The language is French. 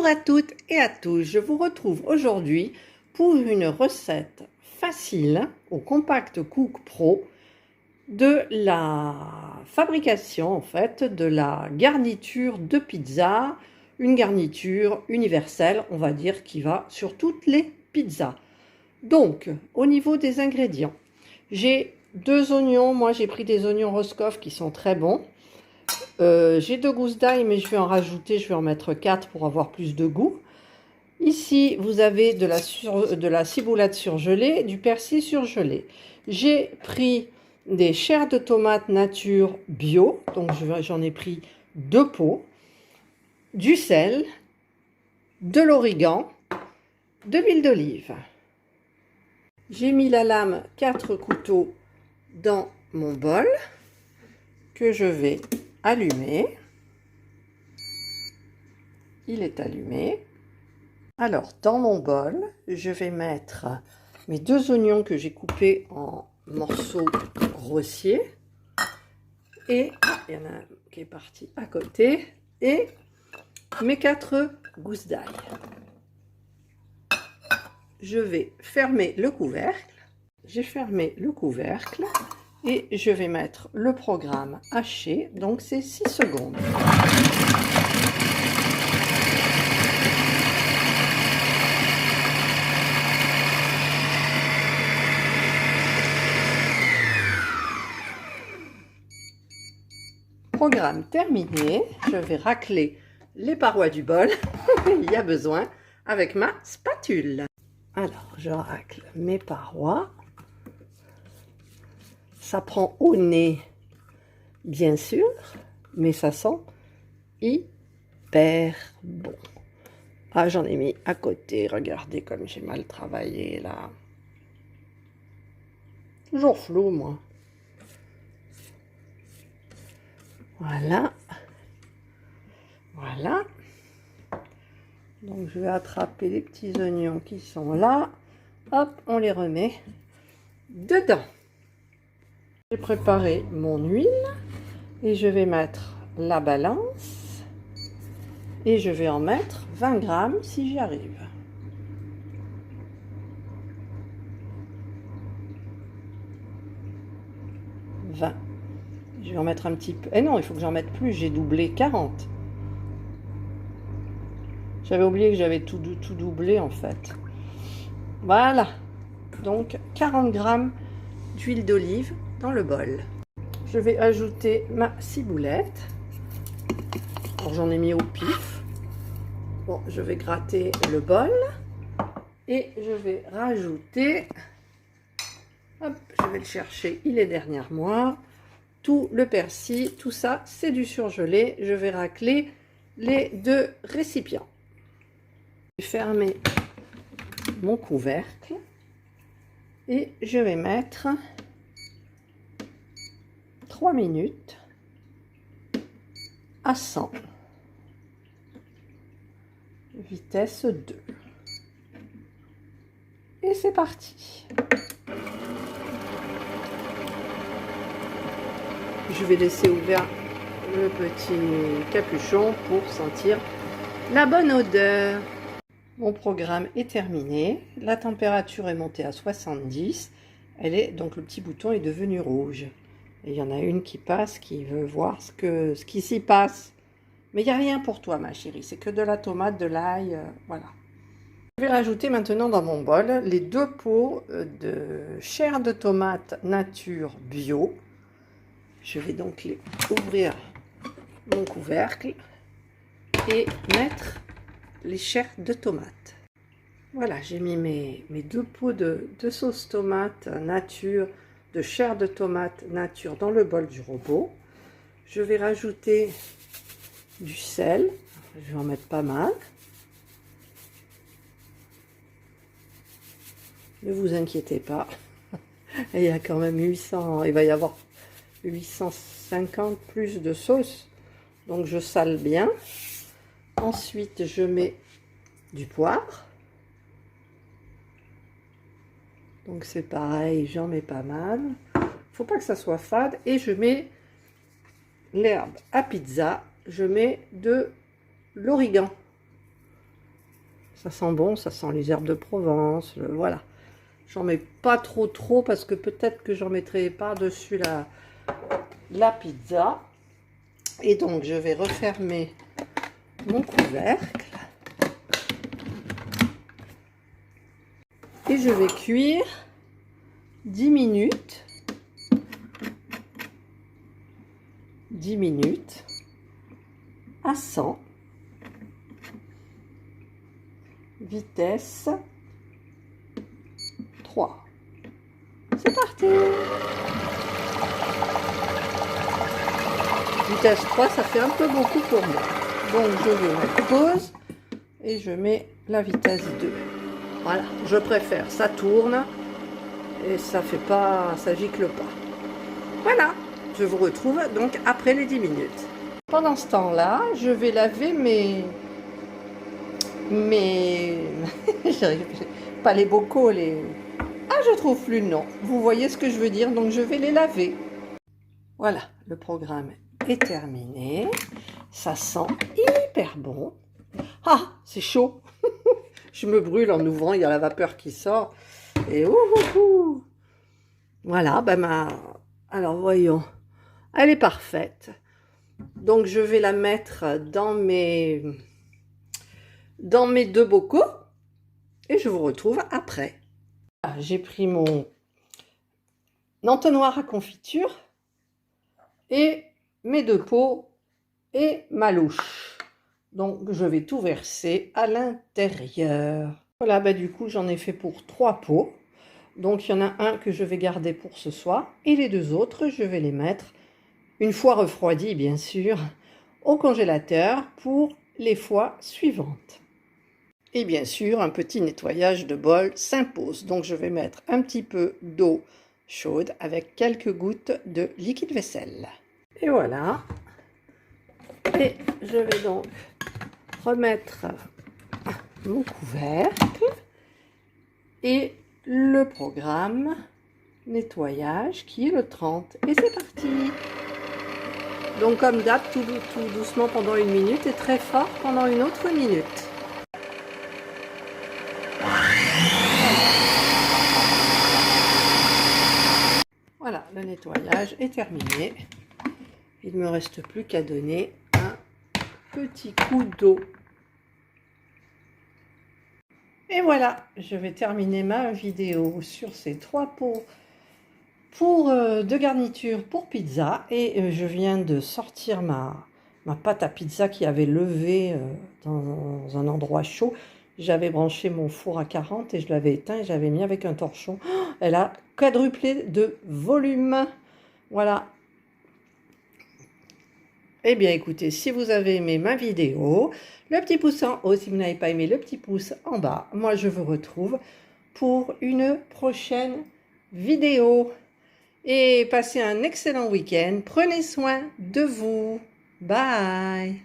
à toutes et à tous, je vous retrouve aujourd'hui pour une recette facile au Compact Cook Pro de la fabrication de la garniture de pizza, une garniture universelle, on va dire, qui va sur toutes les pizzas. Donc, au niveau des ingrédients, j'ai 2 oignons, moi j'ai pris des oignons Roscoff qui sont très bons. J'ai 2 gousses d'ail, mais je vais en rajouter, je vais en mettre 4 pour avoir plus de goût. Ici, vous avez de la ciboulette surgelée, du persil surgelé. J'ai pris des chairs de tomates nature bio, donc j'en ai pris 2 pots, du sel, de l'origan, de l'huile d'olive. J'ai mis la lame 4 couteaux dans mon bol que je vais allumer. Il est allumé. Alors, dans mon bol, je vais mettre mes 2 oignons que j'ai coupés en morceaux grossiers. Et il y en a un qui est parti à côté. Et mes 4 gousses d'ail. Je vais fermer le couvercle. J'ai fermé le couvercle. Et je vais mettre le programme haché. Donc, c'est 6 secondes. Programme terminé, je vais racler les parois du bol, il y a besoin, avec ma spatule. Alors, je racle mes parois. Ça prend au nez, bien sûr, mais ça sent hyper bon. Ah, j'en ai mis à côté, regardez comme j'ai mal travaillé là. Toujours flou, moi. Voilà, voilà. Donc je vais attraper les petits oignons qui sont là. Hop, on les remet dedans. J'ai préparé mon huile et je vais mettre la balance et je vais en mettre 20 grammes si j'y arrive. Je vais en mettre un petit peu. Eh non, il faut que j'en mette plus. J'ai doublé 40. J'avais oublié que j'avais tout doublé en fait. Voilà. Donc 40 grammes d'huile d'olive dans le bol. Je vais ajouter ma ciboulette. Alors j'en ai mis au pif. Bon, je vais gratter le bol. Et je vais rajouter. Hop, je vais le chercher. Il est derrière moi. Tout le persil, tout ça, c'est du surgelé. Je vais racler les 2 récipients. Je vais fermer mon couvercle et je vais mettre 3 minutes à 100. Vitesse 2. Et c'est parti. Je vais laisser ouvert le petit capuchon pour sentir la bonne odeur. Mon programme est terminé. La température est montée à 70. Donc le petit bouton est devenu rouge. Et il y en a une qui passe, qui veut voir ce qui s'y passe. Mais il n'y a rien pour toi, ma chérie. C'est que de la tomate, de l'ail, voilà. Je vais rajouter maintenant dans mon bol les 2 pots de chair de tomate nature bio. Je vais donc ouvrir mon couvercle et mettre les chairs de tomate. Voilà, j'ai mis mes 2 pots de sauce tomate nature, de chair de tomate nature dans le bol du robot. Je vais rajouter du sel, je vais en mettre pas mal. Ne vous inquiétez pas, il y a quand même 800, il va y avoir 850 plus de sauce, donc je sale bien. Ensuite je mets du poivre, donc c'est pareil, j'en mets pas mal, faut pas que ça soit fade. Et je mets l'herbe à pizza, je mets de l'origan. Ça sent bon, ça sent les herbes de Provence, voilà. J'en mets pas trop parce que peut-être que j'en mettrai par-dessus la pizza. Et donc, je vais refermer mon couvercle. Et je vais cuire 10 minutes. 10 minutes à 100. Vitesse 3. C'est parti! Vitesse 3, ça fait un peu beaucoup pour moi. Donc je vais mettre pause et je mets la vitesse 2. Voilà, je préfère, ça tourne et ça fait pas, ça gicle pas. Voilà, je vous retrouve donc après les 10 minutes. Pendant ce temps-là, je vais laver j'arrive pas les bocaux, Ah, je trouve plus le nom. Vous voyez ce que je veux dire, donc je vais les laver. Voilà, le programme est terminé. Ça sent hyper bon. Ah, c'est chaud. Je me brûle en ouvrant, il y a la vapeur qui sort. Et ouh. Voilà, alors voyons. Elle est parfaite. Donc je vais la mettre dans mes 2 bocaux et je vous retrouve après. J'ai pris mon entonnoir à confiture et mes 2 pots et ma louche. Donc je vais tout verser à l'intérieur. Voilà, du coup j'en ai fait pour 3 pots. Donc il y en a un que je vais garder pour ce soir et les 2 autres je vais les mettre, une fois refroidis bien sûr, au congélateur pour les fois suivantes. Et bien sûr, un petit nettoyage de bol s'impose. Donc je vais mettre un petit peu d'eau chaude avec quelques gouttes de liquide vaisselle. Et voilà. Et je vais donc remettre mon couvercle et le programme nettoyage qui est le 30. Et c'est parti. Donc comme d'hab, tout doucement pendant 1 minute et très fort pendant une autre minute. Voilà, le nettoyage est terminé. Il ne me reste plus qu'à donner un petit coup d'eau. Et voilà, je vais terminer ma vidéo sur ces 3 pots de garniture pour pizza. Et je viens de sortir ma pâte à pizza qui avait levé dans un endroit chaud. J'avais branché mon four à 40 et je l'avais éteint et j'avais mis avec un torchon. Elle a quadruplé de volume. Voilà. Eh bien écoutez, si vous avez aimé ma vidéo, le petit pouce en haut, si vous n'avez pas aimé, le petit pouce en bas. Moi je vous retrouve pour une prochaine vidéo. Et passez un excellent week-end. Prenez soin de vous. Bye.